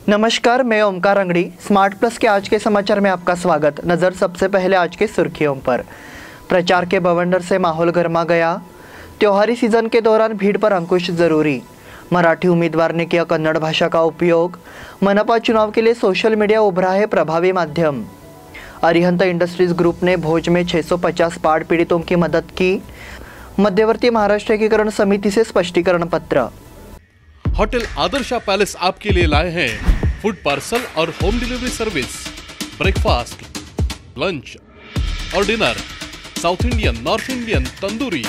नमस्कार, मैं Omkar Angadi. Smart plus के आज के समाचार में आपका स्वागत। नज़र सबसे पहले आज के सुर्खियों पर। प्रचार के बवंडर से माहौल गर्मा गया। त्योहारी सीजन के दौरान भीड़ पर अंकुश जरूरी। मराठी उम्मीदवार ने किया कन्नड़ भाषा का उपयोग। मनपा चुनाव के लिए सोशल मीडिया उभरा है प्रभावी माध्यम। अरिहंत इंडस्ट्रीज ग्रुप ने भोज में 650 बाढ़ पीड़ितों की मदद की। मध्यवर्ती महाराष्ट्र एकीकरण समिति से स्पष्टीकरण पत्र। होटल आदर्शा पैलेस आपके लिए लाए हैं फूड पार्सल और home delivery service, breakfast, lunch और dinner, south Indian, north Indian, tandoori.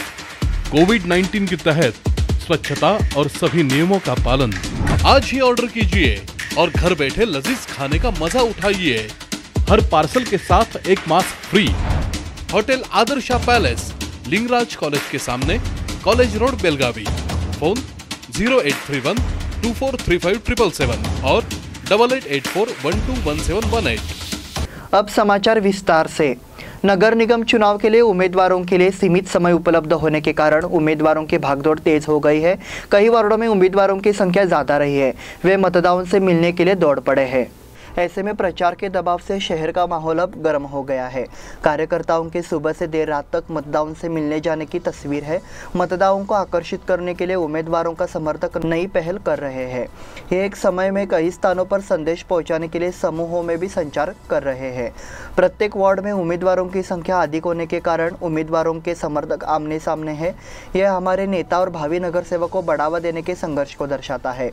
कोविड-19 के तहत स्वच्छता और सभी नियमों का पालन। आज ही ऑर्डर कीजिए और घर बैठे लजीज खाने का मजा उठाइए। हर पार्सल के साथ एक mask free. Hotel Adarsha palace, Lingaraj college के सामने, कॉलेज रोड, बेलगावी। फोन 0831 243577 और 8884121718। अब समाचार विस्तार से। नगर निगम चुनाव के लिए उम्मीदवारों के लिए सीमित समय उपलब्ध होने के कारण उम्मीदवारों की भागदौड़ तेज हो गई है। कई वार्डों में उम्मीदवारों की संख्या ज्यादा रही है। वे मतदाताओं से मिलने के लिए दौड़ पड़े हैं। ऐसे में प्रचार के दबाव से शहर का माहौल अब गर्म हो गया है। कार्यकर्ताओं के सुबह से देर रात तक मतदाताओं से मिलने जाने की तस्वीर है। मतदाताओं को आकर्षित करने के लिए उम्मीदवारों का समर्थक नई पहल कर रहे हैं। ये एक समय में कई स्थानों पर संदेश पहुंचाने के लिए समूहों में भी संचार कर रहे हैं। प्रत्येक वार्ड में उम्मीदवारों की संख्या अधिक होने के कारण उम्मीदवारों के समर्थक आमने सामने हैं। यह हमारे नेता और भावी नगर सेवक को बढ़ावा देने के संघर्ष को दर्शाता है।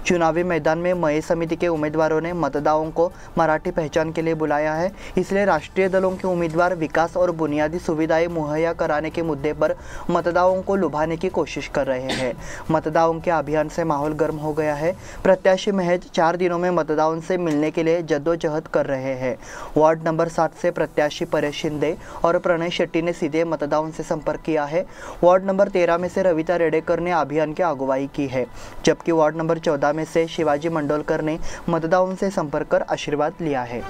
चुनावी मैदान में मय समिति के उम्मीदवारों ने मतदाताओं को मराठी पहचान के लिए बुलाया है। इसलिए राष्ट्रीय दलों के उम्मीदवार विकास और बुनियादी सुविधाएं मुहैया कराने के मुद्दे पर मतदाताओं को लुभाने की कोशिश कर रहे हैं। मतदाताओं के अभियान से माहौल गर्म हो गया है। प्रत्याशी महज 4 दिनों में मतदाताओं से मिलने के लिए जद्दोजहद कर रहे हैं। वार्ड नंबर 7 से प्रत्याशी परेश शिंदे और प्रणय शेट्टी ने सीधे मतदाताओं से संपर्क किया है। वार्ड नंबर 13 में से रविता रेडेकर ने अभियान की अगुवाई की है, जबकि वार्ड नंबर 14 में से शिवाजी मंडोलकर ने मतदाताओं से संपर्क कर आशीर्वाद लिया है।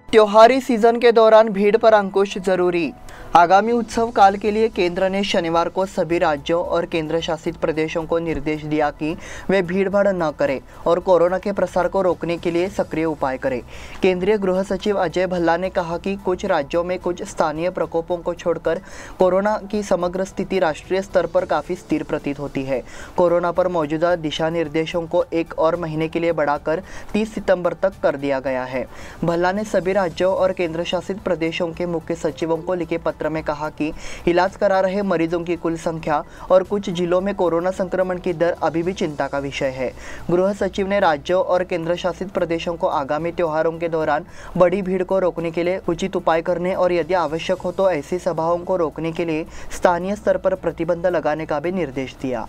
त्योहारी सीजन के दौरान भीड़ पर अंकुश जरूरी। आगामी उत्सव काल के लिए केंद्र ने शनिवार को सभी राज्यों और केंद्र शासित प्रदेशों को निर्देश दिया कि वे भीड़भाड़ न करें और कोरोना के प्रसार को रोकने के लिए सक्रिय उपाय करें। केंद्रीय गृह सचिव अजय भल्ला ने कहा कि कुछ राज्यों में कुछ स्थानीय प्रकोपों को छोड़कर कोरोना की समग्र स्थिति राष्ट्रीय स्तर पर काफ़ी स्थिर प्रतीत होती है। कोरोना पर मौजूदा दिशा निर्देशों को 1 और महीने के लिए बढ़ाकर 30 सितंबर तक कर दिया गया है। भल्ला ने सभी राज्यों और केंद्र शासित प्रदेशों के मुख्य सचिवों को लिखे पत्र में कहा कि इलाज करा रहे मरीजों की कुल संख्या और कुछ जिलों में कोरोना संक्रमण की दर अभी भी चिंता का विषय है। गृह सचिव ने राज्यों और केंद्र शासित प्रदेशों को आगामी त्योहारों के दौरान बड़ी भीड़ को रोकने के लिए उचित उपाय करने और यदि आवश्यक हो तो ऐसी सभाओं को रोकने के लिए स्थानीय स्तर पर प्रतिबंध लगाने का भी निर्देश दिया।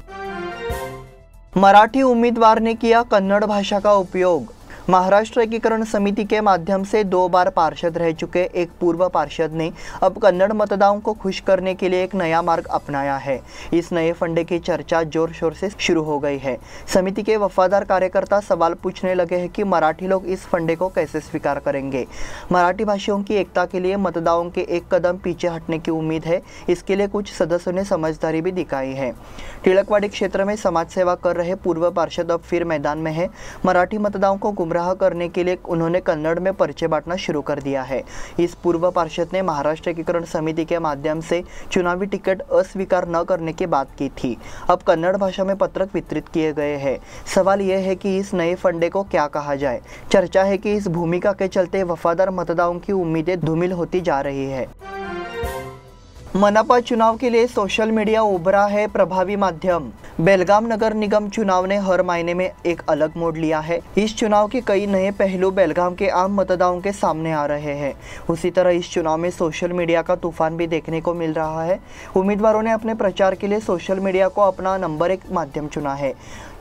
मराठी उम्मीदवार ने किया कन्नड़ भाषा का उपयोग। महाराष्ट्र एकीकरण समिति के माध्यम से 2 बार पार्षद रह चुके एक पूर्व पार्षद ने अब कन्नड़ मतदाताओं को खुश करने के लिए एक नया मार्ग अपनाया है। इस नए फंडे की चर्चा जोर शोर से शुरू हो गई है। समिति के वफादार कार्यकर्ता सवाल पूछने लगे हैं कि मराठी लोग इस फंडे को कैसे स्वीकार करेंगे। मराठी भाषियों की एकता के लिए मतदाताओं के एक कदम पीछे हटने की उम्मीद है। इसके लिए कुछ सदस्यों ने समझदारी भी दिखाई है। टिळकवाड़ी क्षेत्र में समाज सेवा कर रहे पूर्व पार्षद अब फिर मैदान में है। मराठी मतदाताओं को गुमराह करने के लिए उन्होंने कन्नड़ में पर्चे बांटना शुरू कर दिया है। इस पूर्व पार्षद ने महाराष्ट्र एकीकरण समिति के माध्यम से चुनावी टिकट अस्वीकार न करने की बात की थी। अब कन्नड़ भाषा में पत्रक वितरित किए गए हैं। सवाल यह है कि इस नए फंडे को क्या कहा जाए। चर्चा है कि इस भूमिका के चलते वफादार मतदाताओं की उम्मीदें धूमिल होती जा रही है। मनपा चुनाव के लिए सोशल मीडिया उभरा है प्रभावी माध्यम। बेलगाम नगर निगम चुनाव ने हर महीने में एक अलग मोड़ लिया है। इस चुनाव के कई नए पहलू बेलगाम के आम मतदाताओं के सामने आ रहे हैं। उसी तरह इस चुनाव में सोशल मीडिया का तूफान भी देखने को मिल रहा है। उम्मीदवारों ने अपने प्रचार के लिए सोशल मीडिया को अपना नंबर 1 माध्यम चुना है।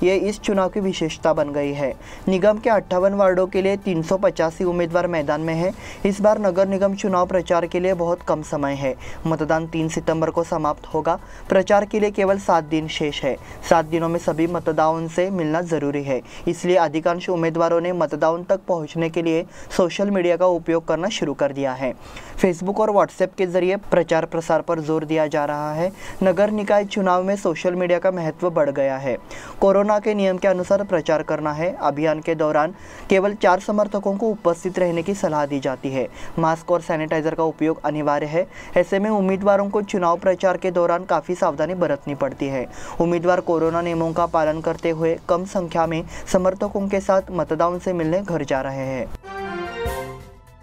ये इस चुनाव की विशेषता बन गई है। निगम के 58 वार्डों के लिए 385 उम्मीदवार मैदान में हैं। इस बार नगर निगम चुनाव प्रचार के लिए बहुत कम समय है। मतदान दिनांक 3 सितंबर को समाप्त होगा। प्रचार के लिए केवल 7 दिन शेष है। 7 दिनों में सभी मतदाताओं से मिलना जरूरी है, इसलिए अधिकांश उम्मीदवारों ने मतदान तक पहुंचने के लिए सोशल मीडिया का उपयोग करना शुरू कर दिया है। फेसबुक और व्हाट्सएप के जरिए प्रचार प्रसार पर जोर दिया जा रहा है। नगर निकाय चुनाव में सोशल मीडिया का महत्व बढ़ गया है। कोरोना के नियम के अनुसार प्रचार करना है। अभियान के दौरान केवल 4 समर्थकों को उपस्थित रहने की सलाह दी जाती है। मास्क और सैनिटाइजर का उपयोग अनिवार्य है। ऐसे में उम्मीदवारों को चुनाव प्रचार के दौरान काफी सावधानी बरतनी पड़ती है। उम्मीदवार कोरोना नियमों का पालन करते हुए कम संख्या में समर्थकों के साथ मतदान से मिलने घर जा रहे हैं।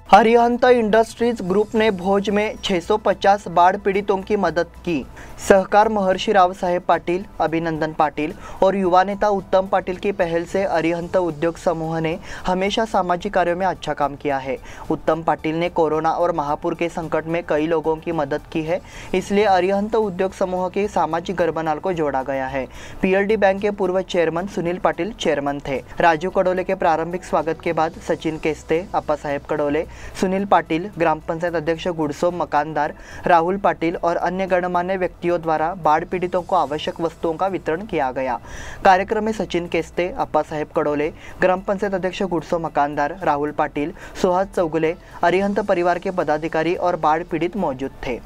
अरिहंत इंडस्ट्रीज ग्रुप ने भोज में 650 बाढ़ पीड़ितों की मदद की। सहकार महर्षि राव साहेब पाटिल, अभिनंदन पाटिल और युवा नेता उत्तम पाटिल की पहल से अरिहंत उद्योग समूह ने हमेशा सामाजिक कार्यों में अच्छा काम किया है। उत्तम पाटिल ने कोरोना और महापुर के संकट में कई लोगों की मदद की है, इसलिए अरिहंत उद्योग समूह के सामाजिक गर्भनाल को जोड़ा गया है। पीएलडी बैंक के पूर्व चेयरमैन सुनील पाटिल चेयरमैन थे। राजू कड़ोले के प्रारंभिक स्वागत के बाद सचिन केस्ते, अप्पा साहेब कड़ोले, सुनील पाटिल, ग्राम पंचायत अध्यक्ष गुड़सोम मकानदार, राहुल पाटिल और अन्य गणमान्य व्यक्तियों द्वारा बाढ़ पीड़ितों को आवश्यक वस्तुओं का वितरण किया गया। कार्यक्रम में सचिन केस्ते, अप्पा साहेब कड़ोले, ग्राम पंचायत अध्यक्ष गुड़सोम मकानदार, राहुल पाटिल, सुहास चौगुले, अरिहंत परिवार के पदाधिकारी और बाढ़ पीड़ित मौजूद थे।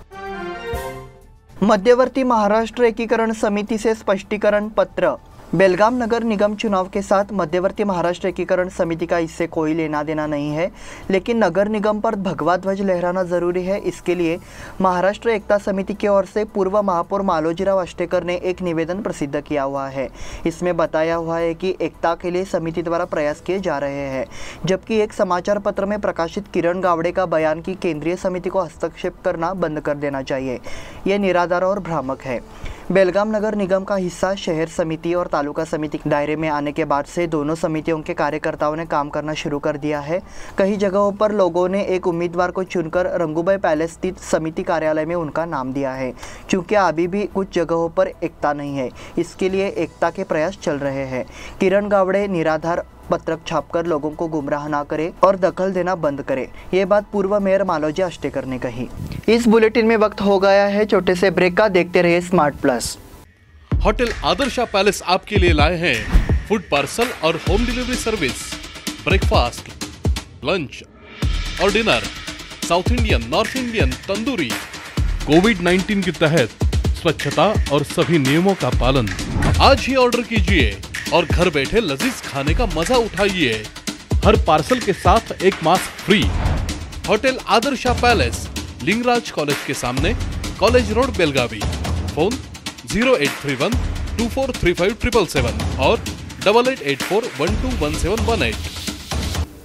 मध्यवर्ती महाराष्ट्र एकीकरण समिति से स्पष्टीकरण पत्र। बेलगाम नगर निगम चुनाव के साथ मध्यवर्ती महाराष्ट्र एकीकरण समिति का इससे कोई लेना देना नहीं है, लेकिन नगर निगम पर भगवा ध्वज लहराना जरूरी है। इसके लिए महाराष्ट्र एकता समिति की ओर से पूर्व महापौर मालोजीराव अष्टेकर ने एक निवेदन प्रसिद्ध किया हुआ है। इसमें बताया हुआ है कि एकता के लिए समिति द्वारा प्रयास किए जा रहे हैं, जबकि एक समाचार पत्र में प्रकाशित किरण गावड़े का बयान कि केंद्रीय समिति को हस्तक्षेप करना बंद कर देना चाहिए, यह निराधार और भ्रामक है। बेलगाम नगर निगम का हिस्सा शहर समिति और तालुका समिति के दायरे में आने के बाद से दोनों समितियों के कार्यकर्ताओं ने काम करना शुरू कर दिया है। कई जगहों पर लोगों ने एक उम्मीदवार को चुनकर रंगूबाई पैलेस स्थित समिति कार्यालय में उनका नाम दिया है, क्योंकि अभी भी कुछ जगहों पर एकता नहीं है। इसके लिए एकता के प्रयास चल रहे हैं। किरण गावड़े निराधार पत्रक छापकर लोगों को गुमराह ना करे और दखल देना बंद करे, ये बात पूर्व मेयर मालोजी अष्टेकर ने कही। इस बुलेटिन में वक्त हो गया है छोटे से ब्रेक का। देखते रहिए smart plus. Hotel Adarsha palace आपके लिए लाए हैं फूड पार्सल और home delivery service, breakfast, lunch और dinner, south Indian, north Indian, tandoori. कोविड-19 के तहत स्वच्छता और सभी नियमों का पालन। आज ही ऑर्डर कीजिए और घर बैठे लजीज खाने का मजा उठाइए। हर पार्सल के साथ एक mask free. Hotel Adarsha palace, Lingaraj college के सामने, कॉलेज रोड, बेलगावी। फोन 0831 2435 और 8884121718।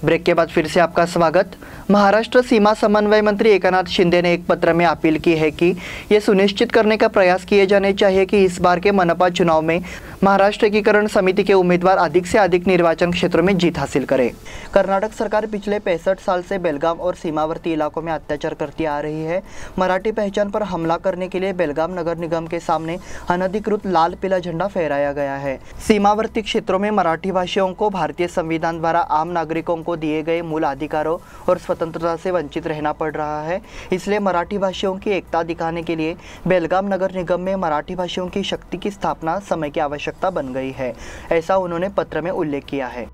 ब्रेक के बाद फिर से आपका स्वागत। महाराष्ट्र सीमा समन्वय मंत्री एकनाथ शिंदे ने एक पत्र में अपील की है कि ये सुनिश्चित करने का प्रयास किए जाने चाहिए कि इस बार के मनपा चुनाव में महाराष्ट्र एकीकरण समिति के उम्मीदवार अधिक से अधिक निर्वाचन क्षेत्रों में जीत हासिल करें। कर्नाटक सरकार पिछले 65 साल से बेलगाम और सीमावर्ती इलाकों में अत्याचार करती आ रही है। मराठी पहचान पर हमला करने के लिए बेलगाम नगर निगम के सामने अनधिकृत लाल पीला झंडा फहराया गया है। सीमावर्ती क्षेत्रों में मराठी भाषियों को भारतीय संविधान द्वारा आम नागरिकों को दिए गए मूल अधिकारों और स्वतंत्रता से वंचित रहना पड़ रहा है। इसलिए मराठी भाषियों की एकता दिखाने के लिए बेलगाम नगर निगम में मराठी भाषियों की शक्ति की स्थापना समय की आवश्यकता बन गई है, ऐसा उन्होंने पत्र में उल्लेख किया है।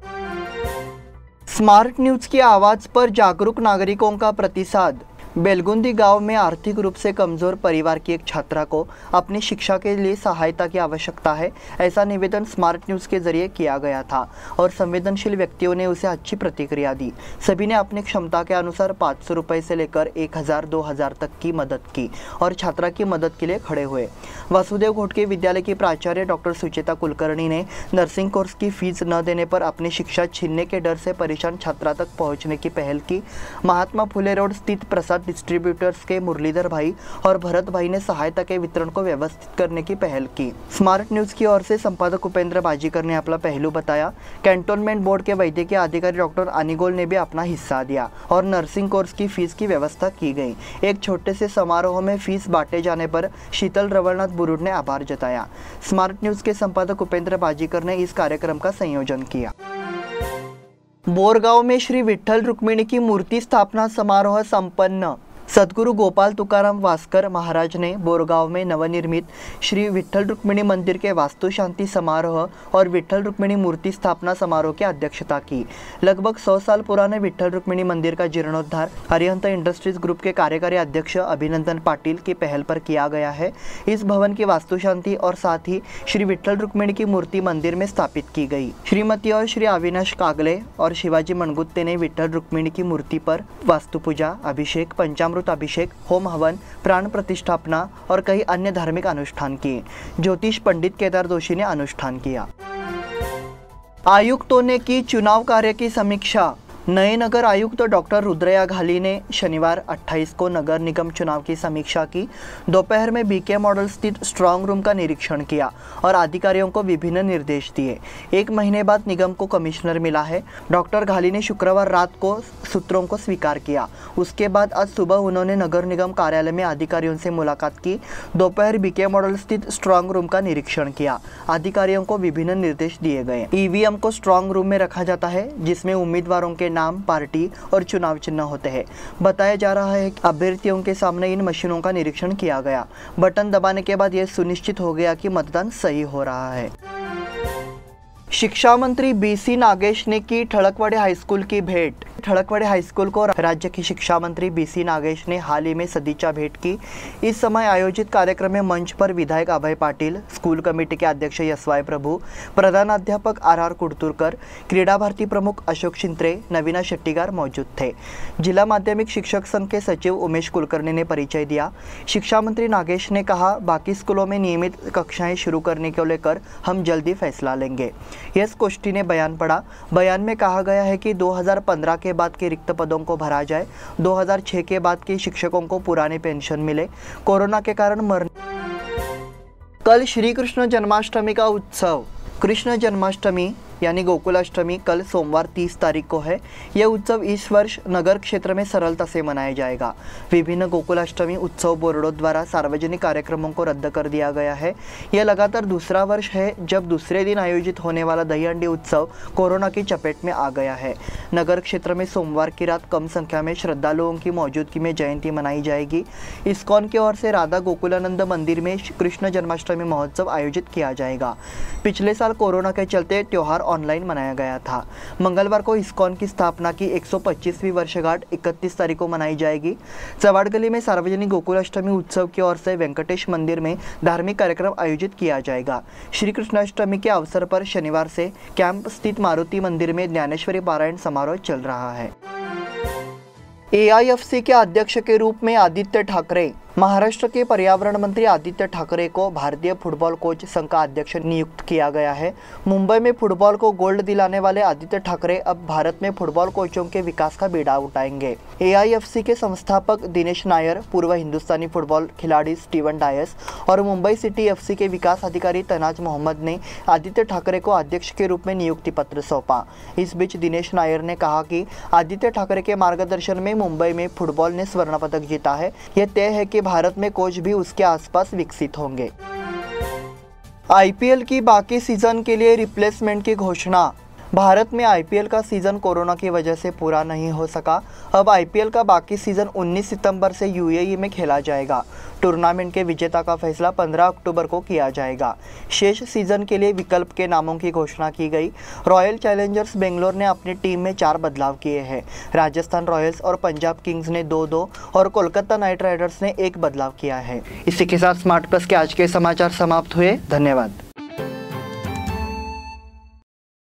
स्मार्ट न्यूज की आवाज पर जागरूक नागरिकों का प्रतिसाद। बेलगुंदी गांव में आर्थिक रूप से कमजोर परिवार की एक छात्रा को अपनी शिक्षा के लिए सहायता की आवश्यकता है, ऐसा निवेदन स्मार्ट न्यूज़ के जरिए किया गया था और संवेदनशील व्यक्तियों ने उसे अच्छी प्रतिक्रिया दी। सभी ने अपनी क्षमता के अनुसार 500 रुपये से लेकर 1000-2000 तक की मदद की और छात्रा की मदद के लिए खड़े हुए। वासुदेव घोटके विद्यालय की प्राचार्य डॉक्टर सुचेता कुलकर्णी ने नर्सिंग कोर्स की फीस न देने पर अपनी शिक्षा छीनने के डर से परेशान छात्रा तक पहुँचने की पहल की। महात्मा फुले रोड स्थित प्रसाद डिस्ट्रीब्यूटर्स के मुरलीधर भाई और भरत भाई ने सहायता के वितरण को व्यवस्थित करने की पहल की। स्मार्ट न्यूज की ओर से संपादक उपेंद्र बाजीकर ने अपना पहलू बताया। कैंटोनमेंट बोर्ड के वैद्यकीय अधिकारी डॉक्टर अनिगोल ने भी अपना हिस्सा दिया और नर्सिंग कोर्स की फीस की व्यवस्था की गई। एक छोटे से समारोह में फीस बांटे जाने पर शीतल रवलनाथ बुरुड ने आभार जताया। स्मार्ट न्यूज के संपादक उपेंद्र बाजीकर ने इस कार्यक्रम का संयोजन किया। बोरगांव में श्री विठ्ठल रुक्मिणी की मूर्ति स्थापना समारोह संपन्न। सद्गुरु गोपाल तुकाराम वास्कर महाराज ने बोरगांव में नवनिर्मित श्री विठ्ठल रुक्मिणी मंदिर के वास्तु शांति समारोह और विठ्ठल रुक्मिणी मूर्ति स्थापना समारोह की अध्यक्षता की। लगभग 100 साल पुराने विठ्ठल रुक्मिणी मंदिर का जीर्णोद्धार अरिहंत इंडस्ट्रीज ग्रुप के कार्यकारी अध्यक्ष अभिनंदन पाटिल की पहल पर किया गया है। इस भवन की वास्तु शांति और साथ ही श्री विठ्ठल रुक्मिणी की मूर्ति मंदिर में स्थापित की गई। श्रीमती और श्री अविनाश कागले और शिवाजी मणगुत्ते ने विठ्ठल रुक्मिणी की मूर्ति पर वास्तु पूजा, अभिषेक, पंचामृत अभिषेक, होम हवन, प्राण प्रतिष्ठापना और कई अन्य धार्मिक अनुष्ठान किए। ज्योतिष पंडित केदार जोशी ने अनुष्ठान किया। आयुक्तों ने की चुनाव कार्य की समीक्षा। नए नगर आयुक्त डॉक्टर रुद्रया घाली ने शनिवार 28 को नगर निगम चुनाव की समीक्षा की। दोपहर में बीके मॉडल स्थित स्ट्रांग रूम का निरीक्षण किया और अधिकारियों को विभिन्न निर्देश दिए। 1 महीने बाद निगम को कमिश्नर मिला है। डॉक्टर घाली ने शुक्रवार रात को सूत्रों को स्वीकार किया। उसके बाद आज सुबह उन्होंने नगर निगम कार्यालय में अधिकारियों से मुलाकात की। दोपहर बीके मॉडल स्थित स्ट्रांग रूम का निरीक्षण किया। अधिकारियों को विभिन्न निर्देश दिए गए। ईवीएम को स्ट्रांग रूम में रखा जाता है, जिसमें उम्मीदवारों के नाम, पार्टी और चुनाव चिन्ह होते हैं। बताया जा रहा है कि अभ्यर्थियों के सामने इन मशीनों का निरीक्षण किया गया। बटन दबाने के बाद यह सुनिश्चित हो गया कि मतदान सही हो रहा है। शिक्षा मंत्री बीसी नागेश ने की ठड़कवाड़ी हाईस्कूल की भेंट। ठड़कवाड़ी हाईस्कूल को राज्य के शिक्षा मंत्री बीसी नागेश ने हाल ही में सदिच्छा भेंट की। इस समय आयोजित कार्यक्रम में मंच पर विधायक अभय पाटिल, स्कूल कमेटी के अध्यक्ष यशवाय प्रभु, प्रधानाध्यापक आर कुड़तुरकर, क्रीडा भारती प्रमुख अशोक चिंत्रे, नवीना शेट्टीगार मौजूद थे। जिला माध्यमिक शिक्षक संघ के सचिव उमेश कुलकर्णी ने परिचय दिया। शिक्षा मंत्री नागेश ने कहा, बाकी स्कूलों में नियमित कक्षाएं शुरू करने को लेकर हम जल्दी फैसला लेंगे। यस गोष्ठी ने बयान पढ़ा। बयान में कहा गया है कि 2015 के बाद के रिक्त पदों को भरा जाए। 2006 के बाद के शिक्षकों को पुराने पेंशन मिले। कोरोना के कारण कल श्री कृष्ण जन्माष्टमी का उत्सव। कृष्ण जन्माष्टमी यानी गोकुलाष्टमी कल सोमवार 30 तारीख को है। यह उत्सव इस वर्ष नगर क्षेत्र में सरलता से मनाया जाएगा। विभिन्न गोकुलाष्टमी उत्सव बोर्डों द्वारा सार्वजनिक कार्यक्रमों को रद्द कर दिया गया है। यह लगातार दूसरा वर्ष है जब दूसरे दिन आयोजित होने वाला दही हंडी उत्सव कोरोना की चपेट में आ गया है। नगर क्षेत्र में सोमवार की रात कम संख्या में श्रद्धालुओं की मौजूदगी में जयंती मनाई जाएगी। इस्कॉन की ओर से राधा गोकुलानंद मंदिर में कृष्ण जन्माष्टमी महोत्सव आयोजित किया जाएगा। पिछले साल कोरोना के चलते त्योहार ऑनलाइन मनाया गया था। मंगलवार को इस्कॉन की स्थापना की 125वीं वर्षगांठ 31 तारीख को मनाई जाएगी। चवाड़गली में सार्वजनिक गोकुलाष्टमी उत्सव की ओर से वेंकटेश मंदिर में धार्मिक कार्यक्रम आयोजित किया जाएगा। श्री कृष्णाष्टमी के अवसर पर शनिवार से कैंप स्थित मारुति मंदिर में ज्ञानेश्वरी पारायण समारोह चल रहा है। एआईएफसी के अध्यक्ष के रूप में आदित्य ठाकरे। महाराष्ट्र के पर्यावरण मंत्री आदित्य ठाकरे को भारतीय फुटबॉल कोच संघ का अध्यक्ष नियुक्त किया गया है। मुंबई में फुटबॉल को गोल्ड दिलाने वाले आदित्य ठाकरे अब भारत में फुटबॉल कोचों के विकास का बीड़ा उठाएंगे। एआईएफसी के संस्थापक दिनेश नायर, पूर्व हिंदुस्तानी फुटबॉल खिलाड़ी स्टीवन डायस और मुंबई सिटी एफसी के विकास अधिकारी तनाज मोहम्मद ने आदित्य ठाकरे को अध्यक्ष के रूप में नियुक्ति पत्र सौंपा। इस बीच दिनेश नायर ने कहा कि आदित्य ठाकरे के मार्गदर्शन में मुंबई में फुटबॉल ने स्वर्ण पदक जीता है। यह तय है कि भारत में कोच भी उसके आसपास विकसित होंगे। आईपीएल की बाकी सीजन के लिए रिप्लेसमेंट की घोषणा। भारत में आईपीएल का सीजन कोरोना की वजह से पूरा नहीं हो सका। अब आईपीएल का बाकी सीजन 19 सितंबर से यूएई में खेला जाएगा। टूर्नामेंट के विजेता का फैसला 15 अक्टूबर को किया जाएगा। शेष सीजन के लिए विकल्प के नामों की घोषणा की गई। रॉयल चैलेंजर्स बेंगलोर ने अपनी टीम में 4 बदलाव किए हैं। राजस्थान रॉयल्स और पंजाब किंग्स ने 2-2 और कोलकाता नाइट राइडर्स ने 1 बदलाव किया है। इसी के साथ स्मार्ट प्लस के आज के समाचार समाप्त हुए। धन्यवाद।